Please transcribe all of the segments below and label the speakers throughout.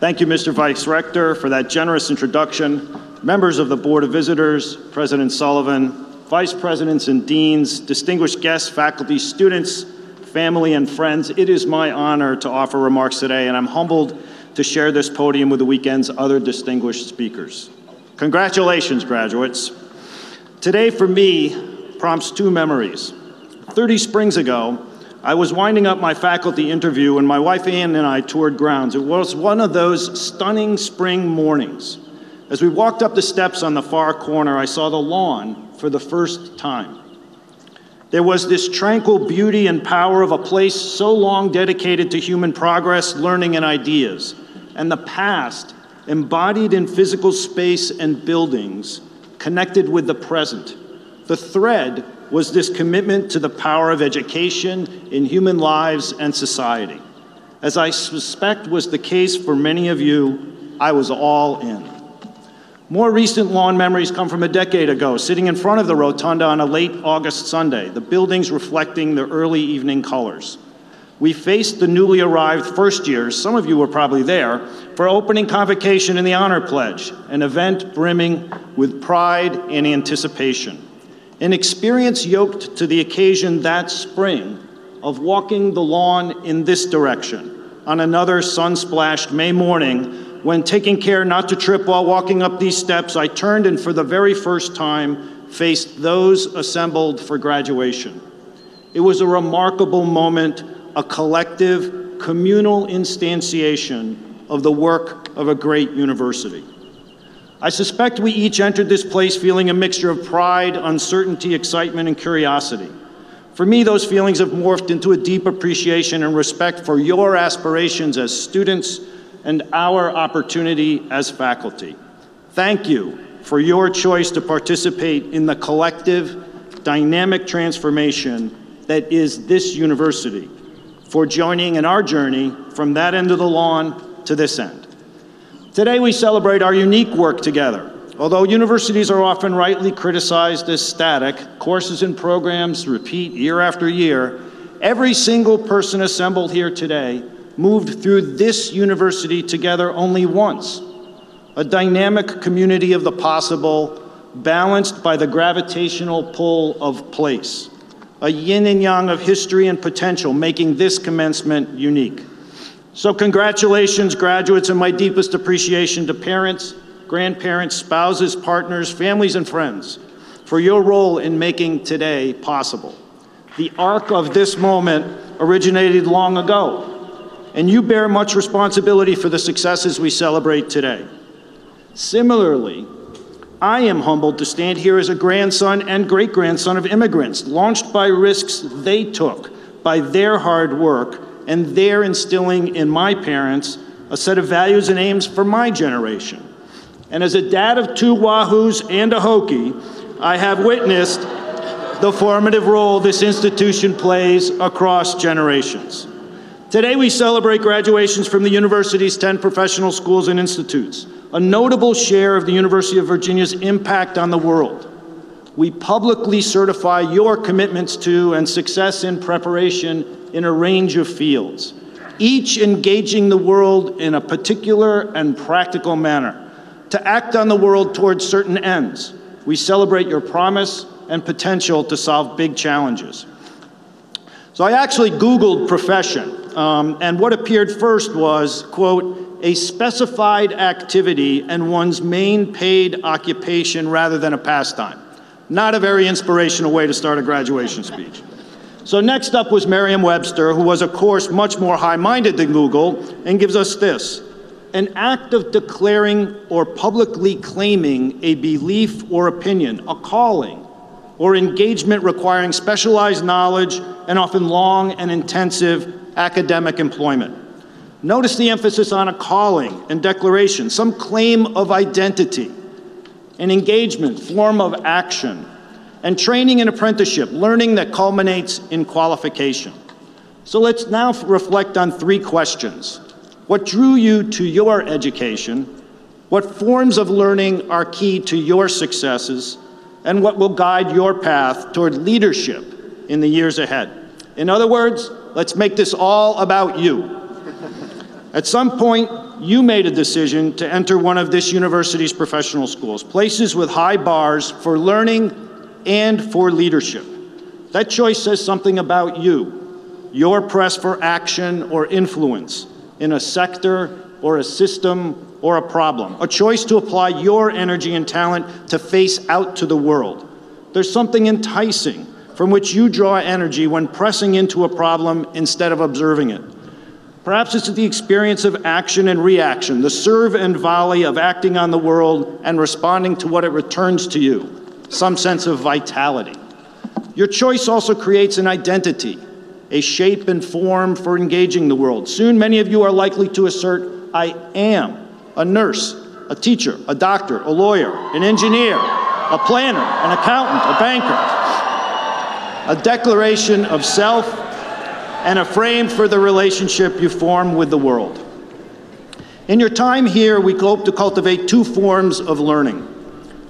Speaker 1: Thank you, Mr. Vice Rector, for that generous introduction. Members of the Board of Visitors, President Sullivan, Vice Presidents and Deans, distinguished guests, faculty, students, family, and friends, it is my honor to offer remarks today, and I'm humbled to share this podium with the weekend's other distinguished speakers. Congratulations, graduates. Today, for me, prompts two memories. 30 springs ago, I was winding up my faculty interview when my wife Ann and I toured grounds. It was one of those stunning spring mornings. As we walked up the steps on the far corner, I saw the lawn for the first time. There was this tranquil beauty and power of a place so long dedicated to human progress, learning, and ideas, and the past embodied in physical space and buildings, connected with the present. The thread was this commitment to the power of education in human lives and society. As I suspect was the case for many of you, I was all in. More recent lawn memories come from a decade ago, sitting in front of the rotunda on a late August Sunday, the buildings reflecting the early evening colors. We faced the newly arrived first years, some of you were probably there, for opening convocation and the honor pledge, an event brimming with pride and anticipation. An experience yoked to the occasion that spring of walking the lawn in this direction on another sun-splashed May morning when, taking care not to trip while walking up these steps, I turned and for the very first time faced those assembled for graduation. It was a remarkable moment, a collective, communal instantiation of the work of a great university. I suspect we each entered this place feeling a mixture of pride, uncertainty, excitement, and curiosity. For me, those feelings have morphed into a deep appreciation and respect for your aspirations as students and our opportunity as faculty. Thank you for your choice to participate in the collective, dynamic transformation that is this university, for joining in our journey from that end of the lawn to this end. Today we celebrate our unique work together. Although universities are often rightly criticized as static, courses and programs repeat year after year, every single person assembled here today moved through this university together only once. A dynamic community of the possible, balanced by the gravitational pull of place. A yin and yang of history and potential, making this commencement unique. So congratulations, graduates, and my deepest appreciation to parents, grandparents, spouses, partners, families, and friends for your role in making today possible. The arc of this moment originated long ago, and you bear much responsibility for the successes we celebrate today. Similarly, I am humbled to stand here as a grandson and great-grandson of immigrants, launched by risks they took, by their hard work, and their instilling in my parents a set of values and aims for my generation. And as a dad of two Wahoos and a Hokie, I have witnessed the formative role this institution plays across generations. Today we celebrate graduations from the university's 10 professional schools and institutes, a notable share of the University of Virginia's impact on the world. We publicly certify your commitments to and success in preparation in a range of fields, each engaging the world in a particular and practical manner, to act on the world towards certain ends. We celebrate your promise and potential to solve big challenges. So I actually Googled profession, and what appeared first was, quote, a specified activity and one's main paid occupation rather than a pastime. Not a very inspirational way to start a graduation speech. So next up was Merriam-Webster, who was, of course, much more high-minded than Google, and gives us this: an act of declaring or publicly claiming a belief or opinion, a calling, or engagement requiring specialized knowledge and often long and intensive academic employment. Notice the emphasis on a calling and declaration, some claim of identity, an engagement, form of action, and training and apprenticeship, learning that culminates in qualification. So let's now reflect on three questions. What drew you to your education? What forms of learning are key to your successes? And what will guide your path toward leadership in the years ahead? In other words, let's make this all about you. At some point, you made a decision to enter one of this university's professional schools, places with high bars for learning and for leadership. That choice says something about you, your press for action or influence in a sector or a system or a problem, a choice to apply your energy and talent to face out to the world. There's something enticing from which you draw energy when pressing into a problem instead of observing it. Perhaps it's the experience of action and reaction, the serve and volley of acting on the world and responding to what it returns to you, some sense of vitality. Your choice also creates an identity, a shape and form for engaging the world. Soon, many of you are likely to assert, I am a nurse, a teacher, a doctor, a lawyer, an engineer, a planner, an accountant, a banker. A declaration of self and a frame for the relationship you form with the world. In your time here, we hope to cultivate two forms of learning.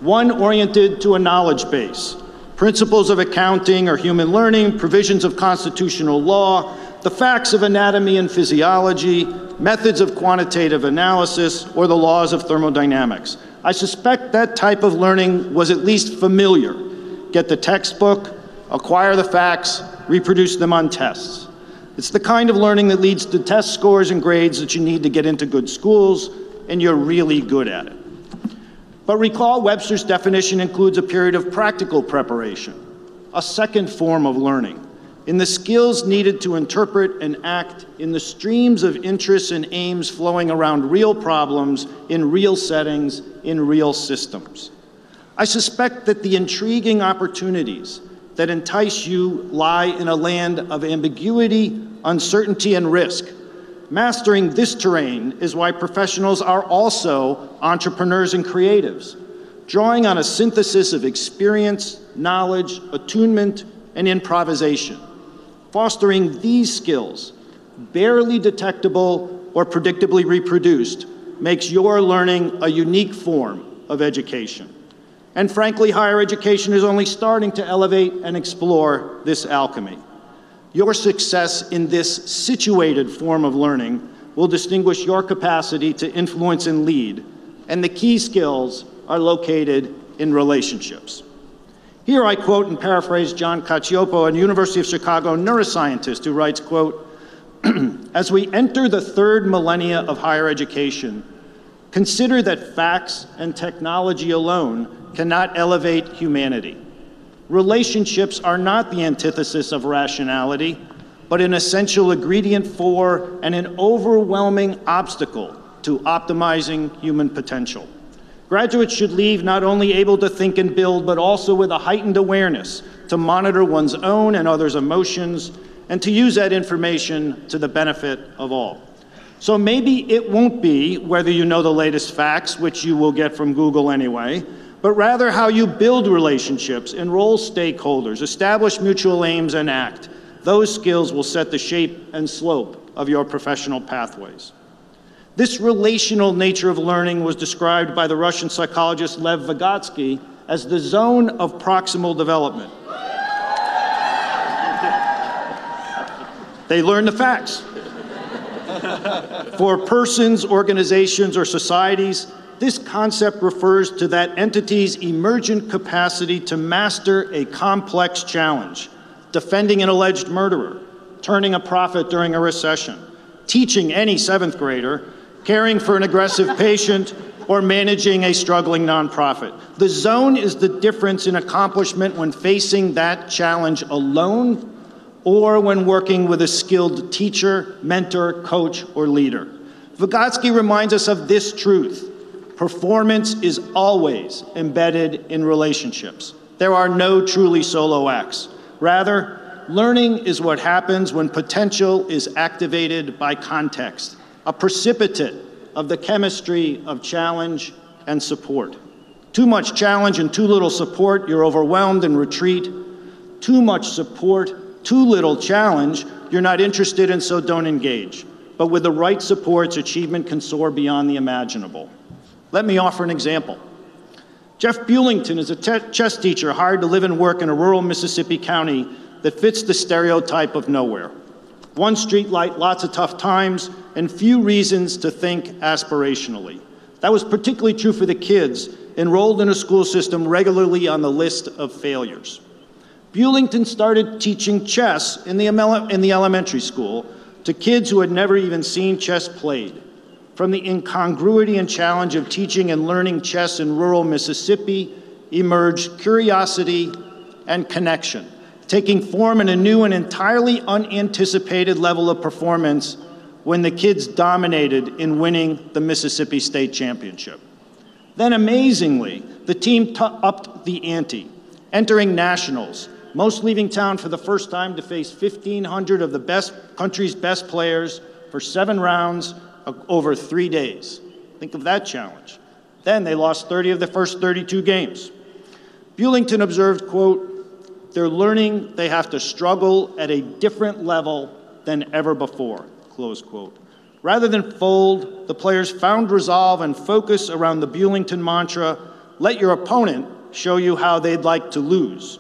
Speaker 1: One oriented to a knowledge base, principles of accounting or human learning, provisions of constitutional law, the facts of anatomy and physiology, methods of quantitative analysis, or the laws of thermodynamics. I suspect that type of learning was at least familiar. Get the textbook, acquire the facts, reproduce them on tests. It's the kind of learning that leads to test scores and grades that you need to get into good schools, and you're really good at it. But recall, Webster's definition includes a period of practical preparation, a second form of learning, in the skills needed to interpret and act in the streams of interests and aims flowing around real problems, in real settings, in real systems. I suspect that the intriguing opportunities that entice you lie in a land of ambiguity, uncertainty, and risk. Mastering this terrain is why professionals are also entrepreneurs and creatives, drawing on a synthesis of experience, knowledge, attunement, and improvisation. Fostering these skills, barely detectable or predictably reproduced, makes your learning a unique form of education. And frankly, higher education is only starting to elevate and explore this alchemy. Your success in this situated form of learning will distinguish your capacity to influence and lead, and the key skills are located in relationships. Here I quote and paraphrase John Cacioppo, a University of Chicago neuroscientist who writes, quote, as we enter the third millennia of higher education, consider that facts and technology alone cannot elevate humanity. Relationships are not the antithesis of rationality, but an essential ingredient for and an overwhelming obstacle to optimizing human potential. Graduates should leave not only able to think and build, but also with a heightened awareness to monitor one's own and others' emotions, and to use that information to the benefit of all. So maybe it won't be whether you know the latest facts, which you will get from Google anyway, but rather how you build relationships, enroll stakeholders, establish mutual aims, and act. Those skills will set the shape and slope of your professional pathways. This relational nature of learning was described by the Russian psychologist Lev Vygotsky as the zone of proximal development. They learn the facts. For persons, organizations, or societies, this concept refers to that entity's emergent capacity to master a complex challenge, defending an alleged murderer, turning a profit during a recession, teaching any seventh grader, caring for an aggressive patient, or managing a struggling nonprofit. The zone is the difference in accomplishment when facing that challenge alone or when working with a skilled teacher, mentor, coach, or leader. Vygotsky reminds us of this truth. Performance is always embedded in relationships. There are no truly solo acts. Rather, learning is what happens when potential is activated by context, a precipitate of the chemistry of challenge and support. Too much challenge and too little support, you're overwhelmed and retreat. Too much support, too little challenge, you're not interested and so don't engage. But with the right supports, achievement can soar beyond the imaginable. Let me offer an example. Jeff Bulington is a chess teacher hired to live and work in a rural Mississippi county that fits the stereotype of nowhere. One street light, lots of tough times, and few reasons to think aspirationally. That was particularly true for the kids enrolled in a school system regularly on the list of failures. Bulington started teaching chess in the elementary school to kids who had never even seen chess played. From the incongruity and challenge of teaching and learning chess in rural Mississippi emerged curiosity and connection, taking form in a new and entirely unanticipated level of performance when the kids dominated in winning the Mississippi State Championship. Then amazingly, the team upped the ante, entering nationals, most leaving town for the first time to face 1,500 of the country's best players for 7 rounds over 3 days. Think of that challenge. Then they lost 30 of the first 32 games. Bulington observed, quote, "They're learning they have to struggle at a different level than ever before," close quote. Rather than fold, the players found resolve and focus around the Bulington mantra, "Let your opponent show you how they'd like to lose."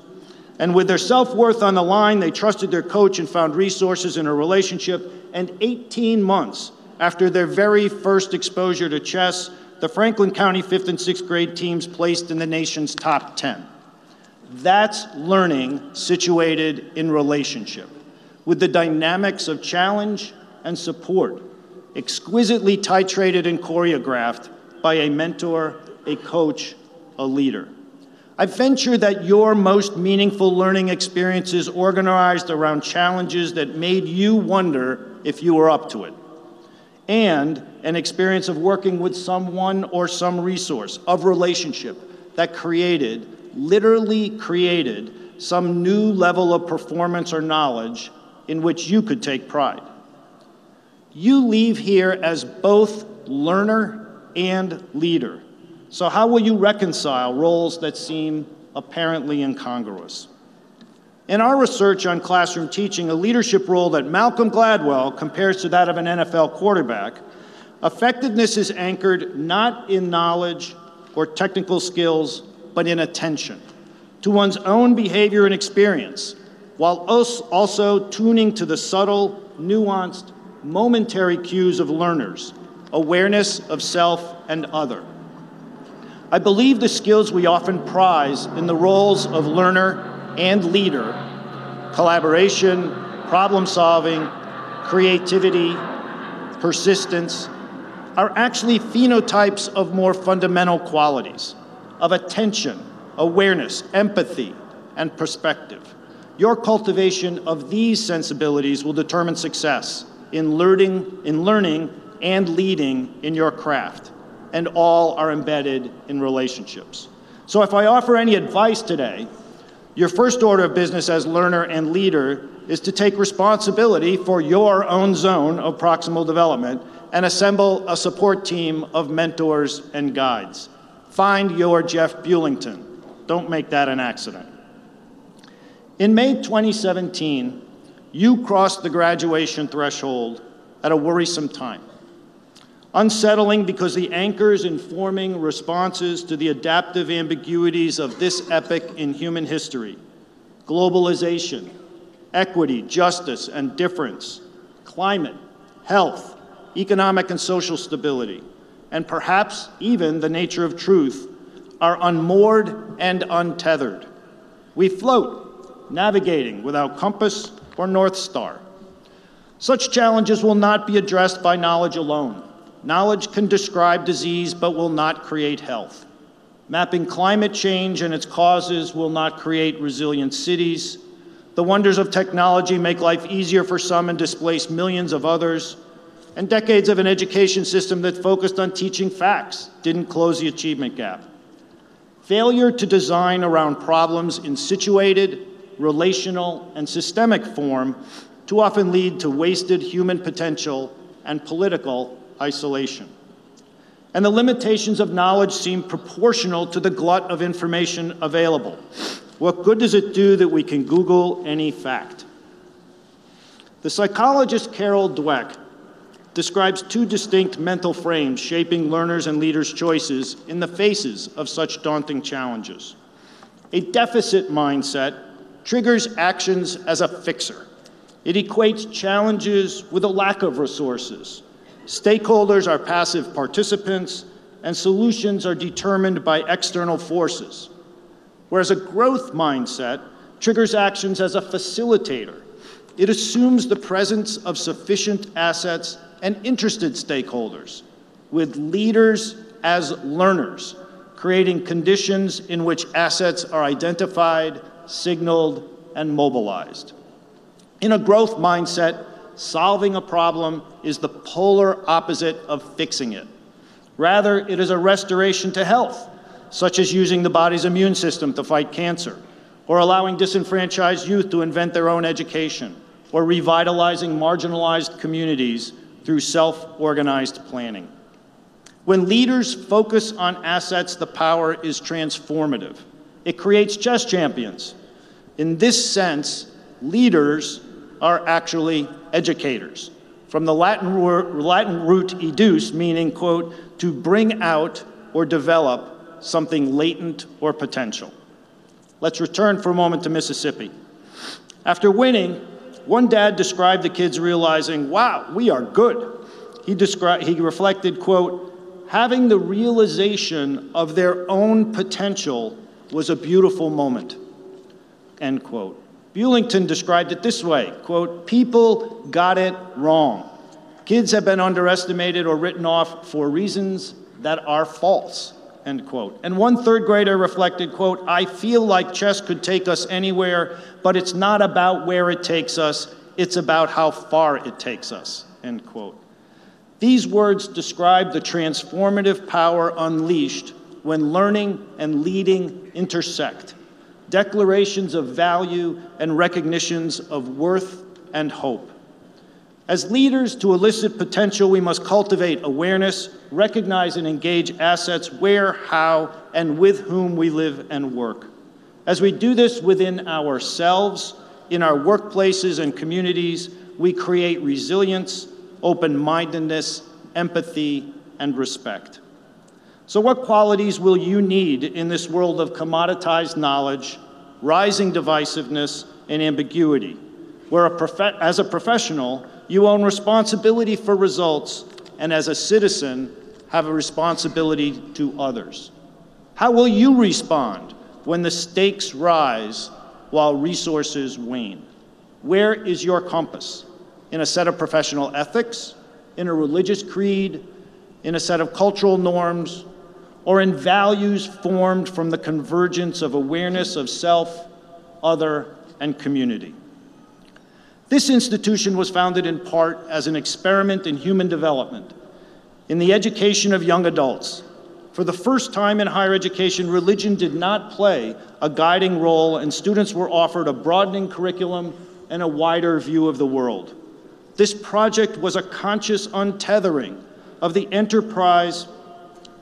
Speaker 1: And with their self-worth on the line, they trusted their coach and found resources in a relationship. And 18 months after their very first exposure to chess, the Franklin County 5th and 6th grade teams placed in the nation's top 10. That's learning situated in relationship, with the dynamics of challenge and support, exquisitely titrated and choreographed by a mentor, a coach, a leader. I venture that your most meaningful learning experiences organized around challenges that made you wonder if you were up to it, and an experience of working with someone or some resource of relationship that literally created some new level of performance or knowledge in which you could take pride. You leave here as both learner and leader. So how will you reconcile roles that seem apparently incongruous? In our research on classroom teaching, a leadership role that Malcolm Gladwell compares to that of an NFL quarterback, effectiveness is anchored not in knowledge or technical skills, but in attention to one's own behavior and experience, while also tuning to the subtle, nuanced, momentary cues of learners, awareness of self and other. I believe the skills we often prize in the roles of learner and leader, collaboration, problem solving, creativity, persistence, are actually phenotypes of more fundamental qualities, of attention, awareness, empathy, and perspective. Your cultivation of these sensibilities will determine success in learning and leading in your craft, and all are embedded in relationships. So if I offer any advice today, your first order of business as learner and leader is to take responsibility for your own zone of proximal development and assemble a support team of mentors and guides. Find your Jeff Bulington. Don't make that an accident. In May 2017, you crossed the graduation threshold at a worrisome time. Unsettling because the anchors informing responses to the adaptive ambiguities of this epoch in human history, globalization, equity, justice, and difference, climate, health, economic and social stability, and perhaps even the nature of truth, are unmoored and untethered. We float, navigating without compass or North Star. Such challenges will not be addressed by knowledge alone. Knowledge can describe disease but will not create health. Mapping climate change and its causes will not create resilient cities. The wonders of technology make life easier for some and displace millions of others. And decades of an education system that focused on teaching facts didn't close the achievement gap. Failure to design around problems in situated, relational, and systemic form too often lead to wasted human potential and political isolation. And the limitations of knowledge seem proportional to the glut of information available. What good does it do that we can Google any fact? The psychologist Carol Dweck describes 2 distinct mental frames shaping learners' and leaders' choices in the faces of such daunting challenges. A deficit mindset triggers actions as a fixer. It equates challenges with a lack of resources, Stakeholders are passive participants, and solutions are determined by external forces. Whereas a growth mindset triggers actions as a facilitator. It assumes the presence of sufficient assets and interested stakeholders, with leaders as learners, creating conditions in which assets are identified, signaled, and mobilized. In a growth mindset, solving a problem is the polar opposite of fixing it. Rather, it is a restoration to health, such as using the body's immune system to fight cancer, or allowing disenfranchised youth to invent their own education, or revitalizing marginalized communities through self-organized planning. When leaders focus on assets, the power is transformative. It creates chess champions. In this sense, leaders are actually educators. From the Latin root educe, meaning, quote, to bring out or develop something latent or potential. Let's return for a moment to Mississippi. After winning, one dad described the kids realizing, wow, we are good. He reflected, quote, having the realization of their own potential was a beautiful moment, end quote. Bulington described it this way, quote, people got it wrong. Kids have been underestimated or written off for reasons that are false, end quote. And one third grader reflected, quote, I feel like chess could take us anywhere, but it's not about where it takes us, it's about how far it takes us, end quote. These words describe the transformative power unleashed when learning and leading intersect. Declarations of value and recognitions of worth and hope. As leaders, to elicit potential, we must cultivate awareness, recognize and engage assets where, how, and with whom we live and work. As we do this within ourselves, in our workplaces and communities, we create resilience, open-mindedness, empathy, and respect. So what qualities will you need in this world of commoditized knowledge, rising divisiveness, and ambiguity, where as a professional, you own responsibility for results, and as a citizen, have a responsibility to others? How will you respond when the stakes rise while resources wane? Where is your compass? In a set of professional ethics, in a religious creed, in a set of cultural norms, or in values formed from the convergence of awareness of self, other, and community? This institution was founded in part as an experiment in human development, in the education of young adults. For the first time in higher education, religion did not play a guiding role, and students were offered a broadening curriculum and a wider view of the world. This project was a conscious untethering of the enterprise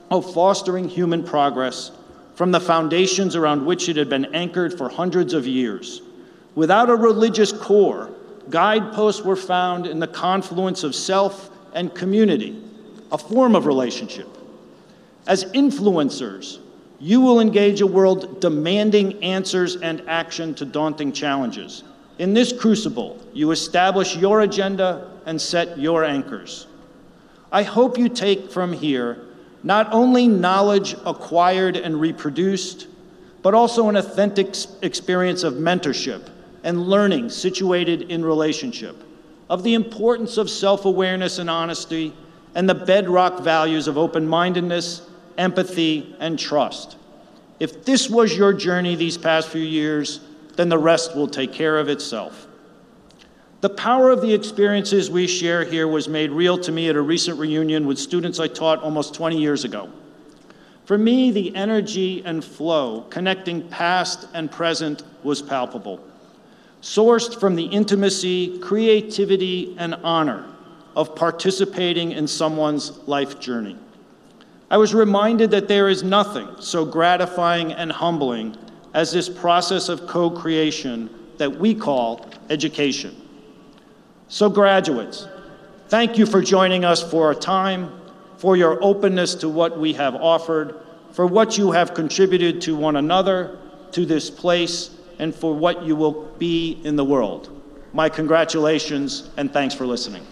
Speaker 1: of fostering human progress from the foundations around which it had been anchored for hundreds of years. Without a religious core, guideposts were found in the confluence of self and community, a form of relationship. As influencers, you will engage a world demanding answers and action to daunting challenges. In this crucible, you establish your agenda and set your anchors. I hope you take from here not only knowledge acquired and reproduced, but also an authentic experience of mentorship and learning situated in relationship, of the importance of self-awareness and honesty, and the bedrock values of open-mindedness, empathy, and trust. If this was your journey these past few years, then the rest will take care of itself. The power of the experiences we share here was made real to me at a recent reunion with students I taught almost 20 years ago. For me, the energy and flow connecting past and present was palpable, sourced from the intimacy, creativity, and honor of participating in someone's life journey. I was reminded that there is nothing so gratifying and humbling as this process of co-creation that we call education. So graduates, thank you for joining us for our time, for your openness to what we have offered, for what you have contributed to one another, to this place, and for what you will be in the world. My congratulations, and thanks for listening.